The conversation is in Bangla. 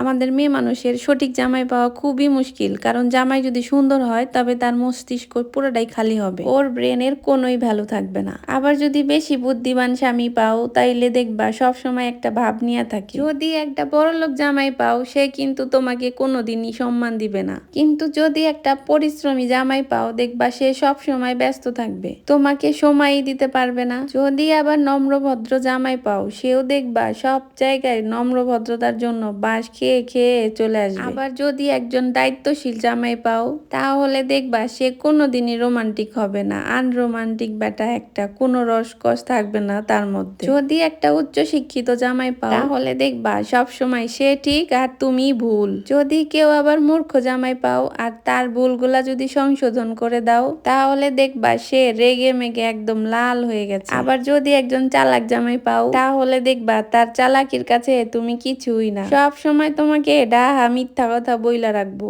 আমাদের মেয়ে মানুষের সঠিক জামাই পাওয়া খুবই মুশকিল, কারণ জামাই যদি সুন্দর হয় তবে তার মস্তিষ্ক পুরোটাই খালি হবে, ওর ব্রেনের কোনোই ভ্যালু থাকবে না। আবার যদি বেশি বুদ্ধিমান স্বামী পাও তাইলে দেখবা সব সময় একটা ভাব নিয়ে থাকে। যদি একটা বড়লোক জামাই পাও সে কিন্তু তোমাকে কোনোদিনই সম্মান দিবে না, কিন্তু যদি একটা পরিশ্রমী জামাই পাও দেখবা সে সব সময় ব্যস্ত থাকবে, তোমাকে সময়ই দিতে পারবে না। যদি আবার নম্রভদ্র জামাই পাও সেও দেখবা সব জায়গায় নম্রভদ্রতার জন্য বাঁশ খেয়ে খেয়ে চলে আসবে। আবার যদি একজন দায়িত্বশীল জামাই পাও তাহলে দেখবা সে কোনোদিনই রোমান্টিক হবে না, আনরোমান্টিক বেটা একটা, কোনো রসকস থাকবে না তার মধ্যে। যদি একটা উচ্চ শিক্ষিত জামাই পাও তাহলে দেখবা সব সময় সে ঠিক আর তুমি ভুল। যদি কেউ আবার মূর্খ জামাই পাও আর তার ভুলগুলা যদি সংশোধন করে দাও তাহলে দেখবা সে রেগে মেগে একদম লাল হয়ে গেছে। আবার যদি একজন চালাক জামাই পাও তাহলে দেখবা তার চালাকির কাছে তুমি কিছুই না, সব সময় তোমাকে ডাহা মিথ্যা কথা বইলা রাখবো।